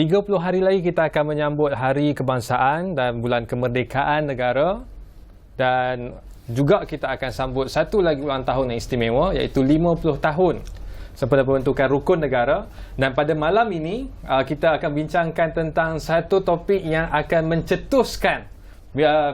30 hari lagi kita akan menyambut Hari Kebangsaan dan Bulan Kemerdekaan Negara, dan juga kita akan sambut satu lagi ulang tahun yang istimewa, iaitu 50 tahun sempena pembentukan Rukun Negara. Dan pada malam ini kita akan bincangkan tentang satu topik yang akan mencetuskan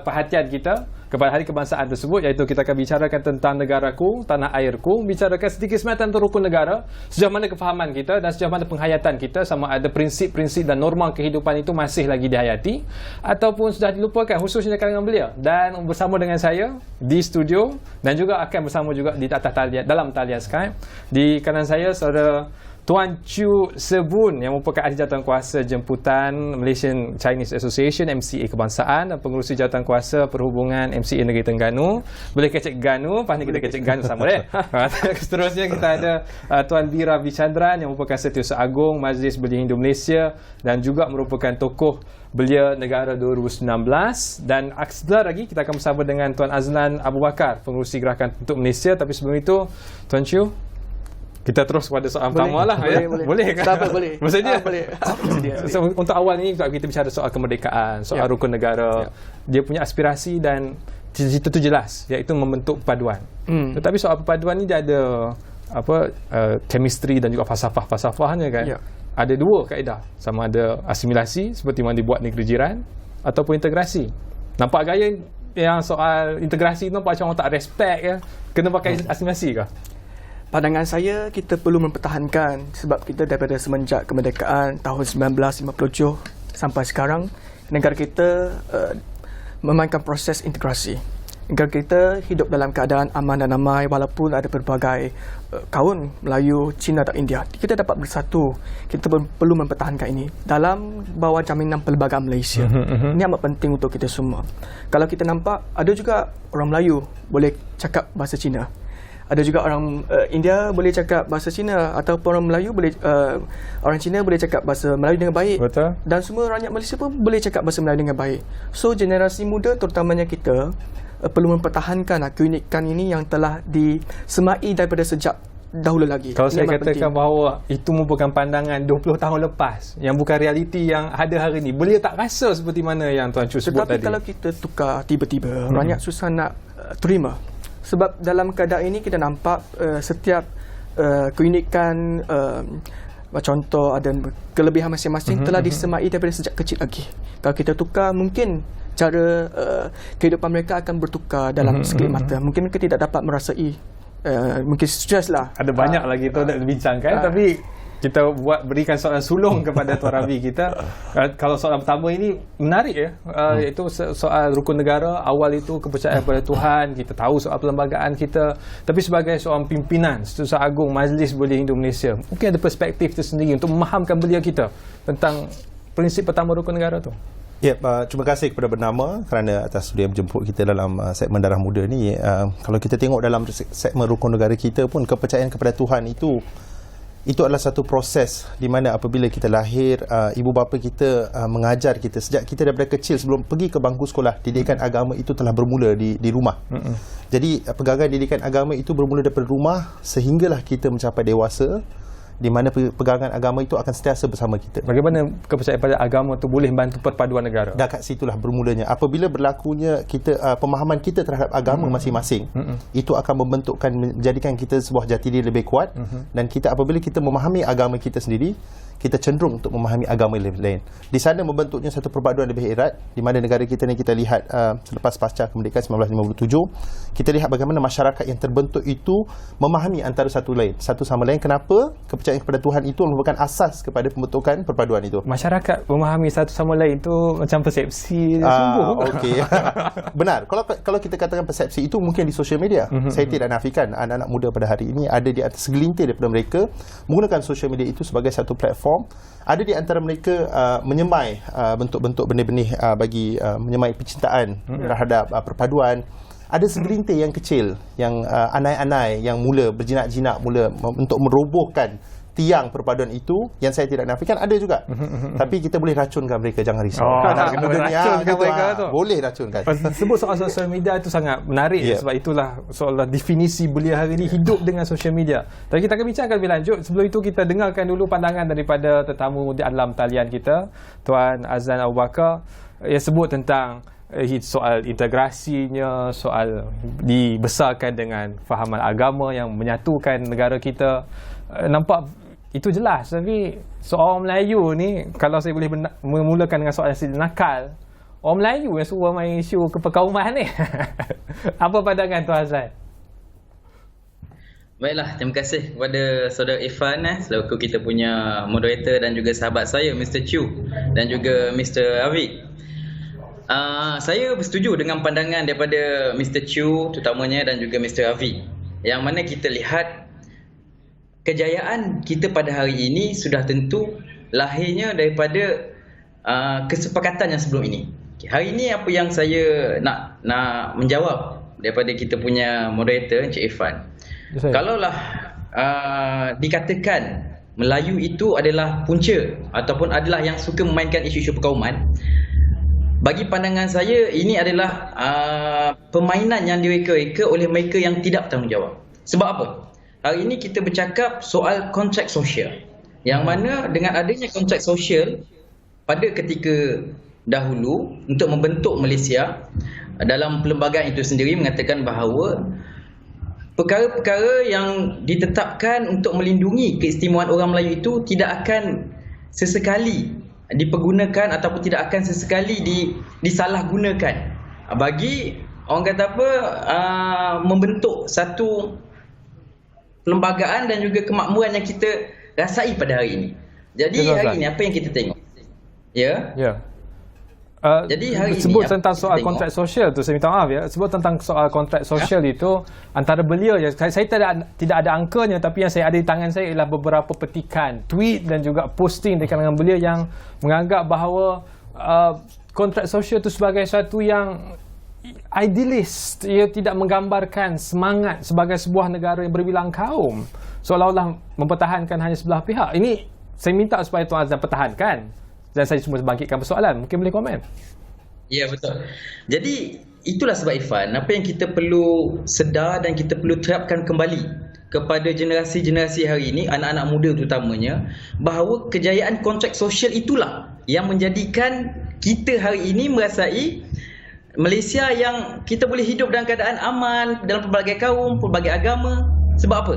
perhatian kita kepada Hari Kebangsaan tersebut, iaitu kita akan bicarakan tentang negaraku, tanah airku, bicarakan sedikit sebanyak tentang rukun negara, sejauh mana kefahaman kita dan sejauh mana penghayatan kita, sama ada prinsip-prinsip dan norma kehidupan itu masih lagi dihayati ataupun sudah dilupakan, khususnya kalangan belia. Dan bersama dengan saya di studio dan juga akan bersama juga di atas talian, dalam talian Skype, di kanan saya saudara Tuan Chew Sebun yang merupakan ahli jawatankuasa jemputan Malaysian Chinese Association MCA Kebangsaan dan pengurusi jawatankuasa perhubungan MCA Negeri Terengganu. Boleh kecek Ganu, pasti kita kecek Ganu sama deh. Seterusnya kita ada Tuan Bira Bichandran yang merupakan Setiausaha Agung Majlis Belia Hindu Malaysia dan juga merupakan tokoh Belia Negara 2019. Dan sebentar lagi kita akan bersama dengan Tuan Azlan Abu Bakar, pengurusi Gerakan Untuk Malaysia. Tapi sebelum itu, Tuan Chew, kita terus pada soalan pertama lah. Boleh kan? Tak apa, boleh. Bersedia? Boleh. So, untuk awal ini kita bicara soal kemerdekaan, soal rukun negara. Dia punya aspirasi dan cita-cita itu jelas, iaitu membentuk perpaduan. Tetapi soal perpaduan ni dia ada chemistry dan juga falsafah-falsafahnya kan. Ada dua kaedah, sama ada asimilasi seperti mana dibuat negeri jiran ataupun integrasi. Nampak gaya yang soal integrasi tu nampak macam orang tak respect ya. Kena pakai asimilasi ke? Pandangan saya, kita perlu mempertahankan, sebab kita daripada semenjak kemerdekaan tahun 1957 sampai sekarang, negara kita memainkan proses integrasi. Negara kita hidup dalam keadaan aman dan damai walaupun ada berbagai kaum Melayu, Cina dan India. Kita dapat bersatu. Kita perlu mempertahankan ini dalam bawah jaminan Perlembagaan Malaysia. Ini amat penting untuk kita semua. Kalau kita nampak, ada juga orang Melayu boleh cakap bahasa Cina. Ada juga orang India boleh cakap bahasa Cina, ataupun orang Melayu boleh orang Cina boleh cakap bahasa Melayu dengan baik. Betul. Dan semua rakyat Malaysia pun boleh cakap bahasa Melayu dengan baik. So generasi muda terutamanya kita perlu mempertahankan keunikan ini yang telah disemai daripada sejak dahulu lagi. Kalau saya katakan bahawa itu merupakan pandangan 20 tahun lepas, yang bukan realiti yang ada hari ini, boleh tak rasa seperti mana yang Tuan Chew sebut tadi? Tetapi kalau kita tukar tiba-tiba, rakyat susah nak terima. Sebab dalam keadaan ini kita nampak setiap keunikan, contoh ada kelebihan masing-masing telah disemai daripada sejak kecil lagi. Kalau kita tukar, mungkin cara kehidupan mereka akan bertukar dalam sekelip mata. Mungkin mereka tidak dapat merasai, mungkin stres lah. Ada banyak lagi tu nak dibincangkan, tapi kita berikan soalan sulung kepada Tuan Ravi kita. Kalau soalan pertama ini menarik ya, iaitu soal rukun negara. Awal itu kepercayaan kepada Tuhan, kita tahu soal perlembagaan kita, tapi sebagai seorang pimpinan Setiausaha Agung Majlis Belia Hindu Malaysia, mungkin ada perspektif tersendiri untuk memahamkan belia kita tentang prinsip pertama rukun negara tu. Terima kasih kepada Bernama kerana atas sudi menjemput kita dalam segmen Darah Muda ni. Kalau kita tengok dalam segmen rukun negara kita pun, kepercayaan kepada Tuhan itu adalah satu proses di mana apabila kita lahir, ibu bapa kita mengajar kita sejak kita daripada kecil, sebelum pergi ke bangku sekolah. Didikan agama itu telah bermula di rumah. Jadi pegangan didikan agama itu bermula daripada rumah sehinggalah kita mencapai dewasa, di mana pegangan agama itu akan sentiasa bersama kita. Bagaimana kepercayaan pada agama itu boleh membantu perpaduan negara? Dan kat situlah bermulanya. Apabila berlakunya kita pemahaman kita terhadap agama masing-masing, itu akan membentukkan, menjadikan kita sebuah jati diri lebih kuat. Dan kita, apabila kita memahami agama kita sendiri, kita cenderung untuk memahami agama lain. Di sana membentuknya satu perpaduan lebih erat, di mana negara kita ni kita lihat selepas pasca kemerdekaan 1957, kita lihat bagaimana masyarakat yang terbentuk itu memahami antara satu sama lain. Kenapa? Kepercayaan kepada Tuhan itu merupakan asas kepada pembentukan perpaduan itu. Masyarakat memahami satu sama lain itu macam persepsi sungguh. Okey. Benar. Kalau kita katakan persepsi itu mungkin di social media. Saya tidak nafikan anak-anak muda pada hari ini ada di atas segelintir daripada mereka menggunakan social media itu sebagai satu platform. Ada di antara mereka menyemai bentuk-bentuk benih-benih bagi menyemai percintaan terhadap perpaduan. Ada segelintir yang kecil, yang anai-anai, yang mula berjinak-jinak, mula untuk merobohkan tiang perpaduan itu yang saya tidak nafikan ada juga. Tapi kita boleh racunkan mereka, jangan risau. Boleh racunkan mereka tu. Boleh racunkan. Sebut soal sosial media itu sangat menarik sebab itulah soal definisi belia hari ini hidup dengan sosial media. Tapi kita akan bincangkan lebih lanjut. Sebelum itu kita dengarkan dulu pandangan daripada tetamu di dalam talian kita, Tuan Azlan Abu Bakar, yang sebut tentang soal integrasinya, soal dibesarkan dengan fahaman agama yang menyatukan negara kita. Nampak itu jelas, tapi soal orang Melayu ni, kalau saya boleh memulakan dengan soal yang nakal, orang Melayu yang suruh main isu keperkauman ni. Apa pandangan Tuan Azlan? Baiklah, terima kasih kepada saudara Irfan selaku kita punya moderator dan juga sahabat saya Mr. Chew dan juga Mr. Avi. Saya bersetuju dengan pandangan daripada Mr. Chew terutamanya dan juga Mr. Avi, yang mana kita lihat kejayaan kita pada hari ini sudah tentu lahirnya daripada kesepakatan yang sebelum ini. Hari ini apa yang saya nak menjawab daripada kita punya moderator Encik Irfan. Kalaulah dikatakan Melayu itu adalah punca ataupun adalah yang suka memainkan isu-isu perkauman, bagi pandangan saya ini adalah permainan yang direka-reka oleh mereka yang tidak bertanggungjawab. Sebab apa? Hari ini kita bercakap soal kontrak sosial, yang mana dengan adanya kontrak sosial pada ketika dahulu untuk membentuk Malaysia, dalam perlembagaan itu sendiri mengatakan bahawa perkara-perkara yang ditetapkan untuk melindungi keistimewaan orang Melayu itu tidak akan sesekali dipergunakan ataupun tidak akan sesekali disalahgunakan bagi orang kata apa, membentuk satu perlembagaan dan juga kemakmuran yang kita rasai pada hari ini. Jadi hari ini apa yang kita tengok? Ya. Jadi hari sebut ini tentang soal kontrak sosial tu, saya minta maaf ya. Sebut tentang soal kontrak sosial itu antara belia ya. Saya tidak ada angkanya, tapi yang saya ada di tangan saya ialah beberapa petikan, tweet dan juga posting di kalangan belia yang menganggap bahawa kontrak sosial itu sebagai satu yang idealis. Ia tidak menggambarkan semangat sebagai sebuah negara yang berbilang kaum, seolah-olah mempertahankan hanya sebelah pihak. Ini saya minta supaya Tuan Azlan pertahankan. Dan saya cuma bangkitkan persoalan. Mungkin boleh komen? Ya, betul. Jadi itulah sebab Irfan, apa yang kita perlu sedar dan kita perlu terapkan kembali kepada generasi-generasi hari ini, anak-anak muda terutamanya, bahawa kejayaan kontrak sosial itulah yang menjadikan kita hari ini merasai Malaysia yang kita boleh hidup dalam keadaan aman dalam pelbagai kaum, pelbagai agama. Sebab apa?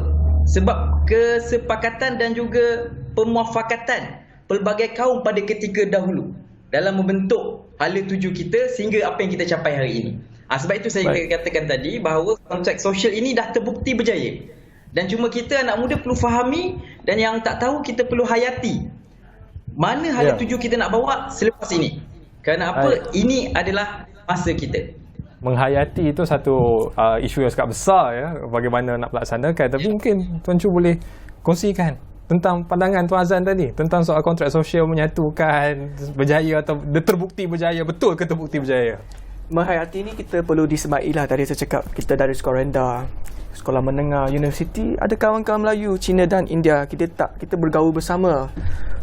Sebab kesepakatan dan juga pemuafakatan pelbagai kaum pada ketika dahulu dalam membentuk hala tuju kita sehingga apa yang kita capai hari ini. Sebab itu saya katakan tadi bahawa kontrak sosial ini dah terbukti berjaya. Dan cuma kita anak muda perlu fahami, dan yang tak tahu kita perlu hayati mana hala tuju kita nak bawa selepas ini. Kerana apa? Ini adalah masa kita. Menghayati itu satu isu yang sangat besar ya, bagaimana nak melaksanakan. Tapi mungkin Tuan Chu boleh kongsikan tentang pandangan Tuan Azlan tadi tentang soal kontrak sosial menyatukan berjaya atau terbukti berjaya. Betul ke terbukti berjaya? Menghayati ni kita perlu disemai lah. Tadi saya cakap kita dari sekolah rendah, sekolah menengah, universiti, ada kawan-kawan Melayu, Cina dan India. Kita bergaul bersama.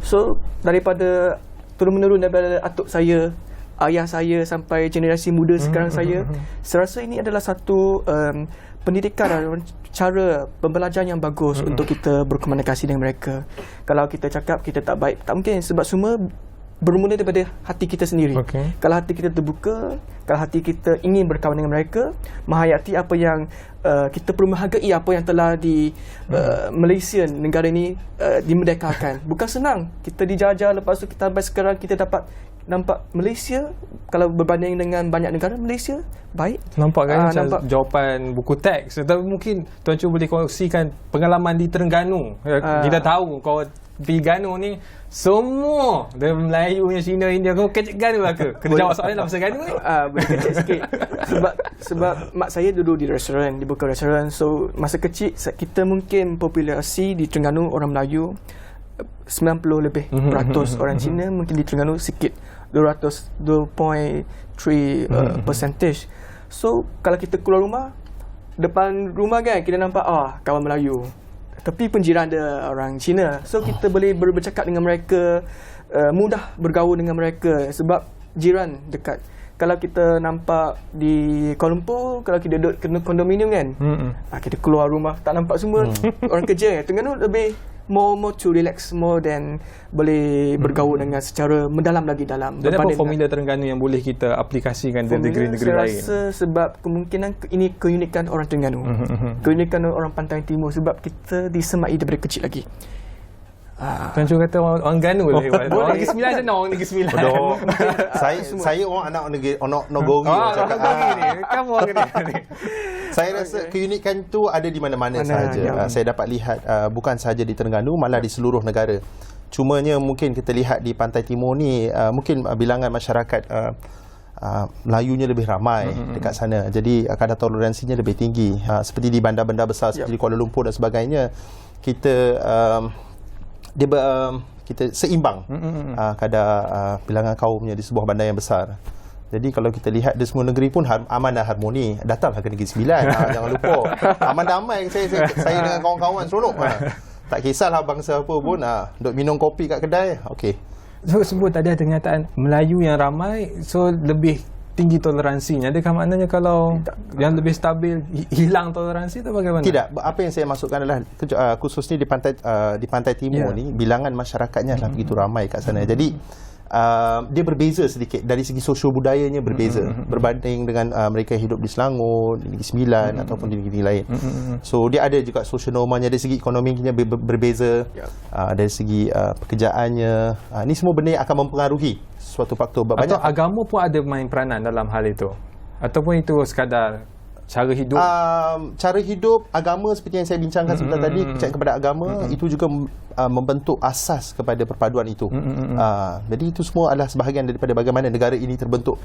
So daripada turun-menurun daripada atuk saya, ayah saya sampai generasi muda sekarang saya rasa ini adalah satu pendidikan, cara pembelajaran yang bagus untuk kita berkomunikasi dengan mereka. Kalau kita cakap kita tak baik, tak mungkin, sebab semua bermula daripada hati kita sendiri. Kalau hati kita terbuka, kalau hati kita ingin berkawan dengan mereka, menghayati apa yang kita perlu menghargai apa yang telah di Malaysia, negara ini dimerdekakan. Bukan senang. Kita dijajah, lepas tu kita sampai sekarang kita dapat nampak Malaysia, kalau berbanding dengan banyak negara, Malaysia baik. Nampak kan macam jawapan buku teks. Tapi mungkin Tuan Chu boleh kongsikan pengalaman di Terengganu. Kita tahu kau pergi Ganu ni semua dari Melayu, Cina, India. Kau kecil Ganu lah ke? Kena jawab soalan lah pasal Ganu ni. Boleh kecil sikit. Sebab mak saya dulu di restoran, di buka restoran. So masa kecil kita mungkin populasi di Terengganu orang Melayu 90 lebih peratus, orang Cina mungkin di Terengganu sikit 2.3 percentage. So kalau kita keluar rumah, depan rumah kan kita nampak kawan Melayu, Tapi pun jiran dia orang Cina. So kita boleh bercakap dengan mereka, mudah bergaul dengan mereka sebab jiran dekat. Kalau kita nampak di Kuala Lumpur, kalau kita duduk kena kondominium kan, kita keluar rumah tak nampak semua orang kerja. Terengganu lebih more to relax more dan boleh bergaul dengan secara mendalam lagi dalam. Dan apa formula Terengganu yang boleh kita aplikasikan di negeri-negeri lain? Saya rasa sebab kemungkinan ini keunikan orang Terengganu, keunikan orang Pantai Timur sebab kita disemai daripada kecil lagi. Tuan Choo kata orang Ganu boleh. Orang Negeri Sembilan je orang Negeri Sembilan. Saya orang anak negeri Nogori cakap. Kamu orang ni. Saya rasa keunikan tu ada di mana-mana sahaja. Saya dapat lihat bukan sahaja di Terengganu, malah di seluruh negara. Cumanya mungkin kita lihat di Pantai Timur ni mungkin bilangan masyarakat Melayunya lebih ramai dekat sana. Jadi kadar toleransinya lebih tinggi. Seperti di bandar-bandar besar seperti Kuala Lumpur dan sebagainya, kita kita seimbang kadar bilangan kaumnya di sebuah bandar yang besar. Jadi kalau kita lihat di semua negeri pun aman dan harmoni. Datanglah ke Negeri Sembilan, jangan lupa. Aman damai saya dengan kawan-kawan seronok. Tak kisahlah bangsa apa pun, duk minum kopi kat kedai, okey. So sebut tadi ada kenyataan Melayu yang ramai, so lebih tinggi toleransinya. Adakah maknanya kalau yang lebih stabil hilang toleransi atau bagaimana? Tidak. Apa yang saya masukkan adalah khususnya di Pantai Timur ni bilangan masyarakatnya adalah begitu ramai kat sana. Jadi dia berbeza sedikit dari segi sosio budayanya, berbeza berbanding dengan mereka yang hidup di Selangor, di Negeri Sembilan ataupun di negeri lain. So dia ada juga sosio normanya, dari segi ekonominya berbeza, dari segi pekerjaannya. Ini semua benda yang akan mempengaruhi suatu faktor. Atau agama pun ada main peranan dalam hal itu, ataupun itu sekadar cara hidup? Cara hidup, agama seperti yang saya bincangkan sebentar tadi, kepercayaan kepada agama itu juga membentuk asas kepada perpaduan itu. Jadi itu semua adalah sebahagian daripada bagaimana negara ini terbentuk.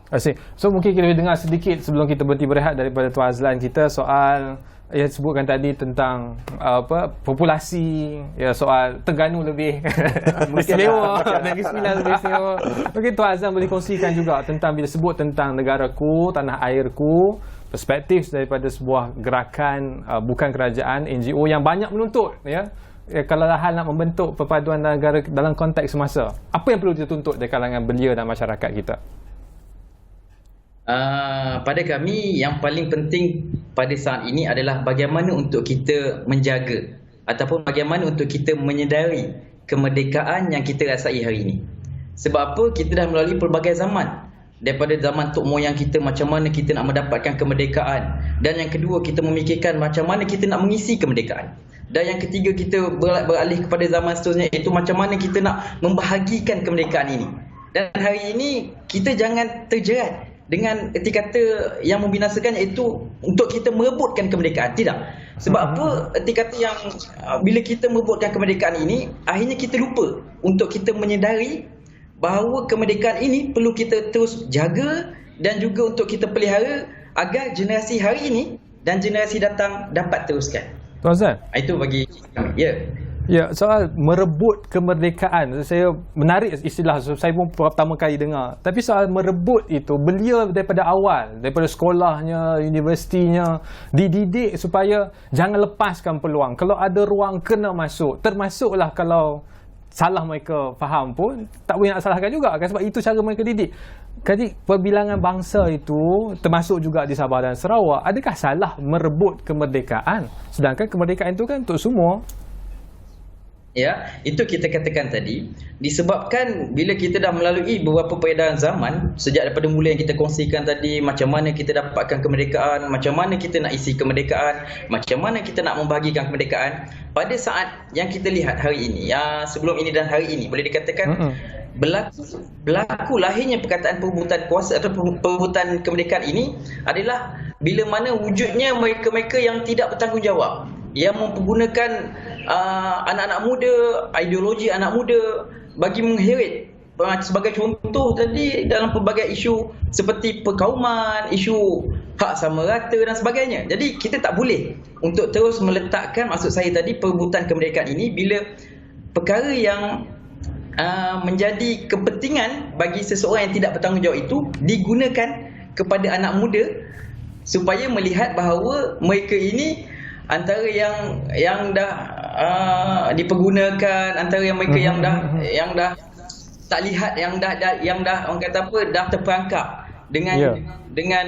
Asyik. So mungkin kita boleh dengar sedikit sebelum kita berhenti berehat daripada Tuan Azlan kita soal yang sebutkan tadi tentang populasi, ya, soal Terengganu lebih istimewa, Negeri Sembilan lebih istimewa. Mungkin Tuan Azlan boleh kongsikan juga tentang bila sebut tentang negaraku, tanah airku, perspektif daripada sebuah gerakan bukan kerajaan, NGO yang banyak menuntut, ya, kalau hal nak membentuk perpaduan negara dalam konteks semasa. Apa yang perlu dituntut di kalangan belia dan masyarakat kita? Pada kami yang paling penting pada saat ini adalah bagaimana untuk kita menjaga ataupun bagaimana untuk kita menyedari kemerdekaan yang kita rasai hari ini. Sebab apa? Kita dah melalui pelbagai zaman. Daripada zaman tok moyang kita, macam mana kita nak mendapatkan kemerdekaan. Dan yang kedua, kita memikirkan macam mana kita nak mengisi kemerdekaan. Dan yang ketiga, kita beralih kepada zaman seterusnya, iaitu macam mana kita nak membahagikan kemerdekaan ini. Dan hari ini kita jangan terjerat dengan erti kata yang membinasakan, iaitu untuk kita merebutkan kemerdekaan. Tidak. Sebab apa? Erti kata yang bila kita merebutkan kemerdekaan ini, akhirnya kita lupa untuk kita menyedari bahawa kemerdekaan ini perlu kita terus jaga dan juga untuk kita pelihara agar generasi hari ini dan generasi datang dapat teruskan. Tuan Azlan, itu bagi kami. Ya. Ya, soal merebut kemerdekaan, saya menarik istilah, saya pun pertama kali dengar. Tapi soal merebut itu, belia daripada awal, daripada sekolahnya, universitinya, dididik supaya jangan lepaskan peluang. Kalau ada ruang, kena masuk. Termasuklah kalau salah mereka faham pun, tak boleh nak salahkan juga kan, sebab itu cara mereka didik. Jadi perbilangan bangsa itu termasuk juga di Sabah dan Sarawak, adakah salah merebut kemerdekaan? Sedangkan kemerdekaan itu kan untuk semua. Ya, itu kita katakan tadi, disebabkan bila kita dah melalui beberapa peredaran zaman, sejak daripada mula yang kita kongsikan tadi, macam mana kita dapatkan kemerdekaan, macam mana kita nak isi kemerdekaan, macam mana kita nak membahagikan kemerdekaan. Pada saat yang kita lihat hari ini, sebelum ini dan hari ini, boleh dikatakan berlaku lahirnya perkataan perebutan kuasa atau perebutan kemerdekaan ini adalah bila mana wujudnya mereka-mereka yang tidak bertanggungjawab, yang mempergunakan anak-anak muda, ideologi anak muda bagi mengheret. Sebagai contoh tadi, dalam pelbagai isu seperti perkauman, isu hak sama rata dan sebagainya. Jadi kita tak boleh untuk terus meletakkan, maksud saya tadi, perebutan kemerdekaan ini bila perkara yang menjadi kepentingan bagi seseorang yang tidak bertanggungjawab itu digunakan kepada anak muda supaya melihat bahawa mereka ini antara yang dah dipergunakan, antara yang mereka yang dah tak lihat, yang dah orang kata apa, dah terperangkap dengan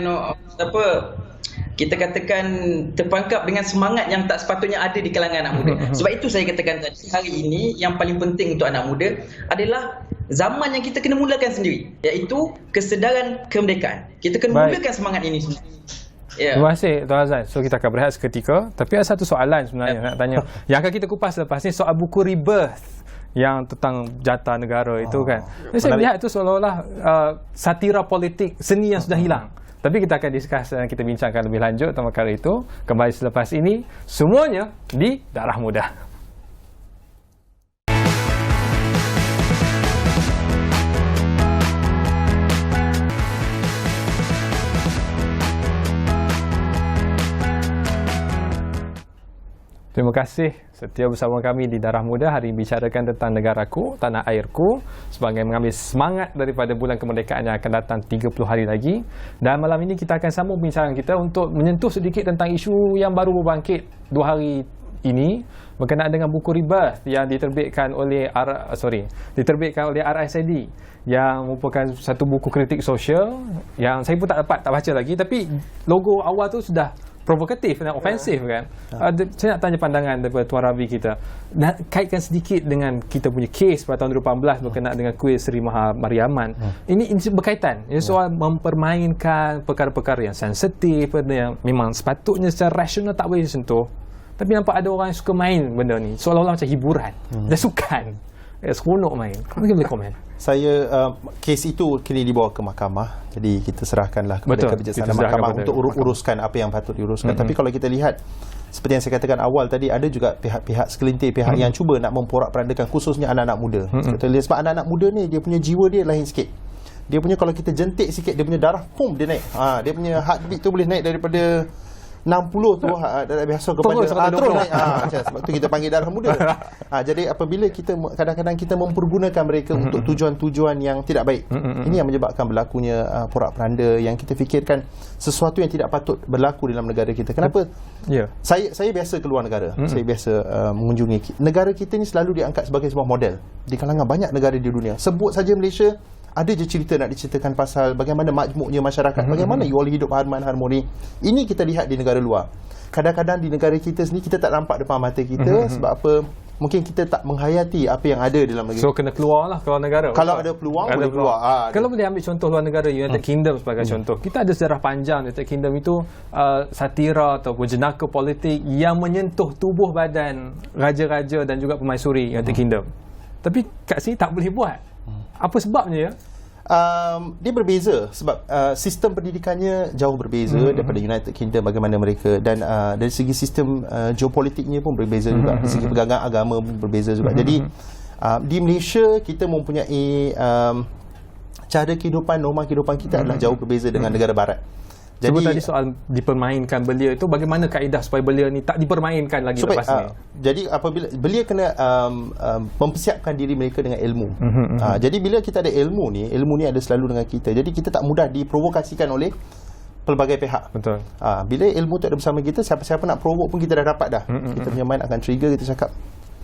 apa, kita katakan terperangkap dengan semangat yang tak sepatutnya ada di kalangan anak muda. Sebab itu saya katakan tadi, hari ini yang paling penting untuk anak muda adalah zaman yang kita kena mulakan sendiri, iaitu kesedaran kemerdekaan. Kita kena mulakan semangat ini sendiri. Terima kasih Tuan Azlan. So kita akan berehat seketika, tapi ada satu soalan sebenarnya nak tanya. Yang akan kita kupas lepas ni, soal buku Rebirth yang tentang jatah negara itu kan. Saya lihat itu seolah-olah satira politik seni yang sudah hilang. Tapi kita akan discuss dan kita bincangkan lebih lanjut tentang perkara itu kembali selepas ini, semuanya di Darah Muda. Terima kasih setia bersama kami di Darah Muda. Hari ini bicarakan tentang negaraku, tanah airku, sebagai mengambil semangat daripada bulan kemerdekaan yang akan datang 30 hari lagi. Dan malam ini kita akan sambung bincangan kita untuk menyentuh sedikit tentang isu yang baru berbangkit 2 hari ini berkenaan dengan buku Rebirth yang diterbitkan oleh RSID, yang merupakan satu buku kritik sosial yang saya pun tak baca lagi, tapi logo awal tu sudah provokatif dan ofensif kan. Saya nak tanya pandangan daripada Tuan Ravi kita. Nak kaitkan sedikit dengan kita punya kes pada tahun 2018 berkenaan dengan kuis Seri Maha Mariaman. Ini berkaitan. Ini soal mempermainkan perkara-perkara yang sensitif, yang memang sepatutnya secara rasional tak boleh disentuh. Tapi nampak ada orang yang suka main benda ni seolah-olah macam hiburan dan sukan. Seronok main. Mungkin boleh komen. Saya kes itu kini dibawa ke mahkamah, jadi kita serahkanlah kepada kebijaksanaan mahkamah untuk uruskan apa yang patut diuruskan. Tapi kalau kita lihat seperti yang saya katakan awal tadi, ada juga pihak-pihak segelintir pihak yang cuba nak memporak-perandakan khususnya anak-anak muda. Sebab anak-anak muda ni dia punya jiwa dia lain sikit. Dia punya, kalau kita jentik sikit, dia punya darah dia naik. Dia punya heartbeat tu boleh naik daripada 60 tu biasa kepada terus naik. Sebab tu kita panggil darah muda. Jadi apabila kita kadang-kadang kita mempergunakan mereka untuk tujuan-tujuan yang tidak baik, ini yang menyebabkan berlakunya porak-peranda yang kita fikirkan sesuatu yang tidak patut berlaku dalam negara kita. Kenapa? Saya biasa keluar negara. Saya biasa mengunjungi negara kita ni, selalu diangkat sebagai sebuah model di kalangan banyak negara di dunia. Sebut saja Malaysia, ada je cerita nak diceritakan pasal bagaimana majmuknya masyarakat, bagaimana you all hidup aman harmoni. Ini kita lihat di negara luar. Kadang-kadang di negara kita sendiri kita tak nampak depan mata kita. Sebab apa? Mungkin kita tak menghayati apa yang ada dalam negara. So kena keluar keluar negara. Kalau ada peluang boleh keluar. Kalau boleh ambil contoh luar negara, United Kingdom sebagai contoh. Kita ada sejarah panjang United Kingdom itu, satira ataupun jenaka politik yang menyentuh tubuh badan raja-raja dan juga permaisuri United Kingdom. Tapi kat sini tak boleh buat. Apa sebabnya ya? Dia berbeza sebab sistem pendidikannya jauh berbeza daripada United Kingdom, bagaimana mereka, dan dari segi sistem geopolitiknya pun berbeza juga, dari segi pegangan agama pun berbeza juga. Jadi di Malaysia kita mempunyai cara kehidupan, norma kehidupan kita adalah jauh berbeza dengan negara barat. Jadi tadi soal dipermainkan belia itu, bagaimana kaedah supaya belia ni tak dipermainkan lagi lepas ni? Jadi apabila belia kena mempersiapkan diri mereka dengan ilmu. Jadi bila kita ada ilmu ni ada selalu dengan kita. Jadi kita tak mudah diprovokasikan oleh pelbagai pihak. Betul. Bila ilmu tu ada bersama kita, siapa-siapa nak provoke pun kita dah dapat dah. Kita punya mind akan trigger, kita cakap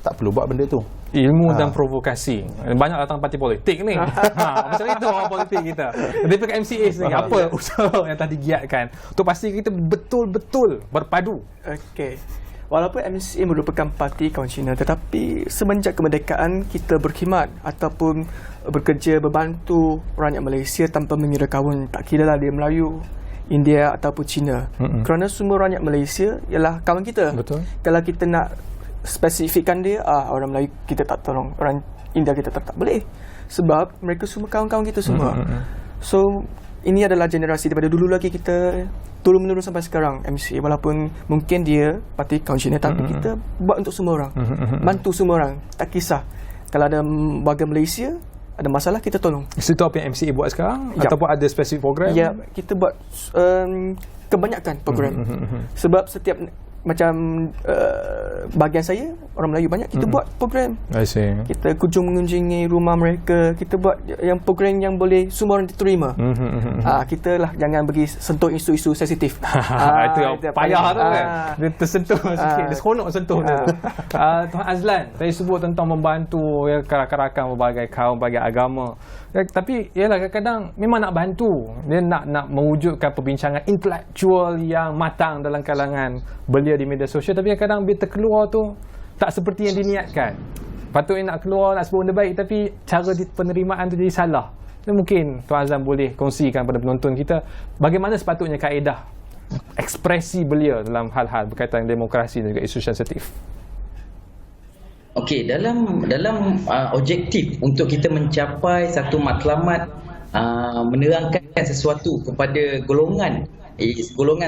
tak perlu buat benda tu. Ilmu dan provokasi. Banyak datang parti politik ni. Macam itu orang politik kita. Daripada MCA sendiri, apa usaha yang telah digiatkan untuk pastikan kita betul-betul berpadu? Okey. Walaupun MCA merupakan parti kaum Cina, tetapi semenjak kemerdekaan kita berkhidmat ataupun bekerja membantu rakyat Malaysia tanpa mengira kaum, tak kira lah dia Melayu, India ataupun Cina. Kerana semua rakyat Malaysia ialah kawan kita. Betul. Kalau kita nak spesifikkan dia, orang Melayu kita tak tolong, orang India kita tak boleh, sebab mereka semua kawan-kawan kita semua. So ini adalah generasi daripada dulu lagi kita turun menurun sampai sekarang MCA, walaupun mungkin dia parti kaum Cina, tapi kita buat untuk semua orang, bantu semua orang, tak kisah kalau ada warga Malaysia ada masalah kita tolong. Itu apa yang MCA buat sekarang? Ataupun ada spesifik program? Ya, kita buat kebanyakan program. Sebab setiap macam bahagian saya orang Melayu banyak, kita buat program. I see. Kita mengunjungi rumah mereka, kita buat yang program yang boleh semua orang diterima. Kita lah jangan bagi sentuh isu-isu sensitif. Itu yang payah tu kan. Dia tersentuh sikit, dia seronok sentuh dia tu. Tuan Azlan, saya sebut tentang membantu ya, rakan-rakan berbagai kaum, berbagai agama. Tapi ialah kadang-kadang memang nak bantu. Dia nak mewujudkan perbincangan intelektual yang matang dalam kalangan belia di media sosial, tapi kadang bila terkeluar tu tak seperti yang diniatkan. Patutnya nak keluar, nak sebut benda baik, tapi cara penerimaan tu jadi salah. Dan mungkin Tuan Azlan boleh kongsikan pada penonton kita bagaimana sepatutnya kaedah ekspresi belia dalam hal-hal berkaitan demokrasi dan juga isu sensitif. Okey, dalam objektif untuk kita mencapai satu matlamat menerangkan sesuatu kepada golongan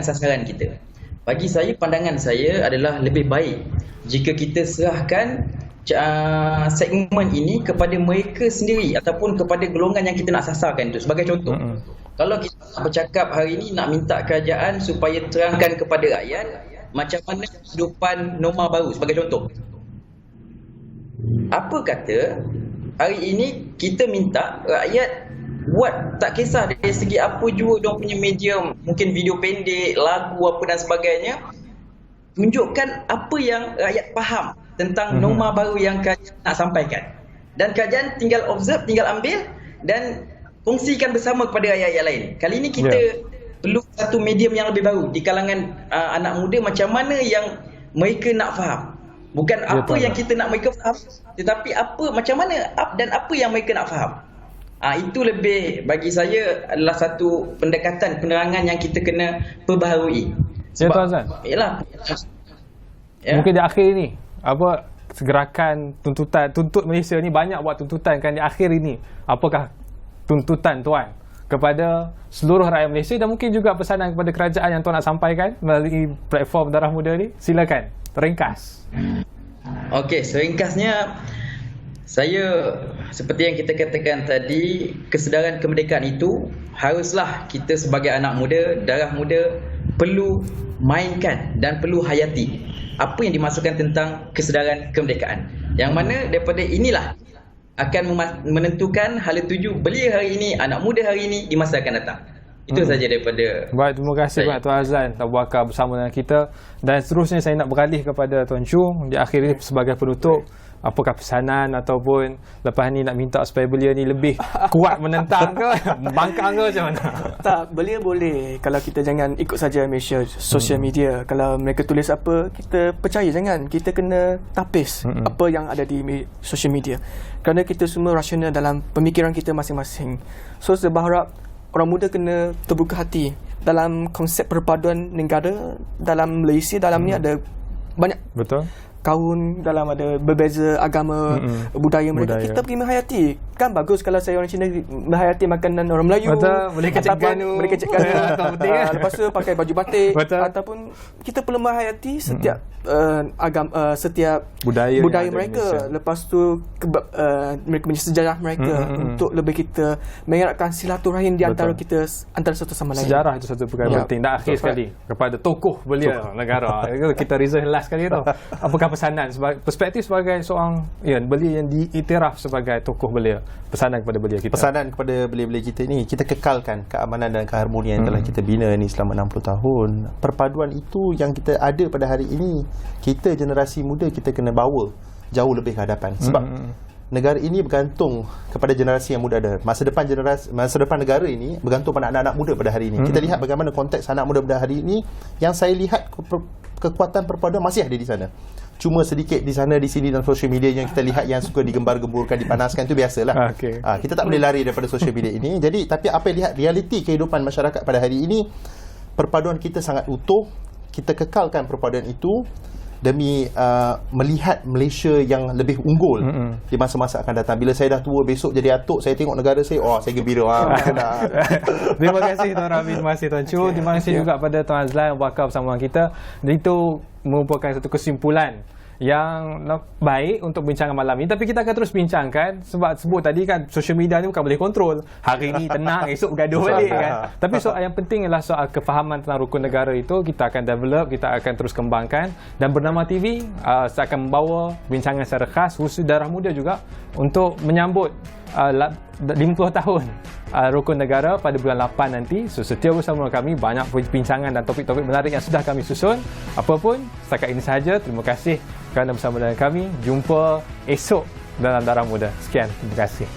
sasaran kita. Bagi saya, pandangan saya adalah lebih baik jika kita serahkan segmen ini kepada mereka sendiri ataupun kepada golongan yang kita nak sasarkan itu. Sebagai contoh, kalau kita nak bercakap hari ini nak minta kerajaan supaya terangkan kepada rakyat macam mana kehidupan norma baru, sebagai contoh. Apa kata hari ini kita minta rakyat buat, tak kisah dari segi apa jua diorang punya medium, mungkin video pendek, lagu apa dan sebagainya, tunjukkan apa yang rakyat faham tentang norma baru yang kerajaan nak sampaikan, dan kerajaan tinggal observe, tinggal ambil dan kongsikan bersama kepada rakyat lain. Kali ini kita perlu satu medium yang lebih baru di kalangan anak muda, macam mana yang mereka nak faham. Bukan apa yang kita nak mereka faham, tetapi macam mana dan apa yang mereka nak faham. Itu lebih bagi saya adalah satu pendekatan penerangan yang kita kena perbaharui. Ya, Tuan Azlan. Mungkin di akhir ini gerakan tuntut Malaysia ni banyak buat tuntutan kan di akhir ini. Apakah tuntutan Tuan kepada seluruh rakyat Malaysia dan mungkin juga pesanan kepada kerajaan yang Tuan nak sampaikan melalui platform Darah Muda ni? Silakan, ringkas. Okey, seringkasnya saya seperti yang kita katakan tadi, kesedaran kemerdekaan itu haruslah kita sebagai anak muda, darah muda perlu mainkan dan perlu hayati apa yang dimaksudkan tentang kesedaran kemerdekaan, yang mana daripada inilah akan menentukan hala tuju belia hari ini, anak muda hari ini di masa akan datang. Itu saja daripada. Baik, terima kasih banyak Tuan Azlan telah berwakar bersama dengan kita. Dan seterusnya saya nak beralih kepada Tuan Chu di akhir ini sebagai penutup. Apakah pesanan ataupun lepas ni nak minta supaya belia ni lebih kuat menentang ke, membangkang ke macam mana? Tak, belia boleh kalau kita jangan ikut saja social media. Kalau mereka tulis apa, kita percaya, jangan. Kita kena tapis apa yang ada di social media. Kerana kita semua rasional dalam pemikiran kita masing-masing. So saya berharap orang muda kena terbuka hati dalam konsep perpaduan negara. Dalam Malaysia, dalam ni ada banyak kaum, dalam ada berbeza agama, budaya mereka. Kita pergi menghayati. Kan bagus kalau saya orang Cina menghayati makanan orang Melayu. Boleh kecek ganu. Lepas tu pakai baju batik. Ataupun kita perlu menghayati setiap setiap budaya mereka. Lepas tu mereka punya sejarah mereka untuk lebih kita mengeratkan silaturahim di antara kita, antara satu sama lain. Sejarah itu satu perkara penting. Dan akhir sekali kepada tokoh belia negara. Kita reserve last sekali tu. Apakah pesanan perspektif sebagai seorang belia yang diiktiraf sebagai tokoh belia, pesanan kepada belia kita? Pesanan kepada belia-belia kita ni, kita kekalkan keamanan dan keharmonian yang telah kita bina ni selama 60 tahun. Perpaduan itu yang kita ada pada hari ini, kita generasi muda kita kena bawa jauh lebih ke hadapan. Sebab negara ini bergantung kepada generasi yang muda ada. Masa depan negara ini bergantung pada anak-anak muda pada hari ini. Kita lihat bagaimana konteks anak muda pada hari ini. Yang saya lihat kekuatan perpaduan masih ada di sana. Cuma sedikit di sana di sini dalam social media yang kita lihat yang suka digembar-gemburkan, dipanaskan, itu biasalah. Kita tak boleh lari daripada social media ini. Jadi tapi apa yang lihat realiti kehidupan masyarakat pada hari ini, perpaduan kita sangat utuh. Kita kekalkan perpaduan itu demi melihat Malaysia yang lebih unggul di masa-masa akan datang. Bila saya dah tua, besok jadi atuk, saya tengok negara saya, saya gembira. Terima kasih Tuan Rabi, terima kasih Tuan Chu, terima kasih juga pada Tuan Azlan yang berwakar bersama kita. Dan itu merupakan satu kesimpulan yang baik untuk bincangan malam ini. Tapi kita akan terus bincangkan sebab sebut tadi kan social media ni bukan boleh kontrol. Hari ni tenang, esok bergaduh balik kan. Tapi soal yang penting ialah soal kefahaman tentang rukun negara itu kita akan develop, kita akan terus kembangkan. Dan Bernama TV saya akan membawa bincangan secara khas khusus darah muda juga untuk menyambut 50 tahun Rukun Negara pada bulan 8 nanti. So setia bersama kami, banyak perbincangan dan topik-topik menarik yang sudah kami susun. Apapun, setakat ini sahaja. Terima kasih kerana bersama dengan kami. Jumpa esok dalam Darah Muda. Sekian, terima kasih.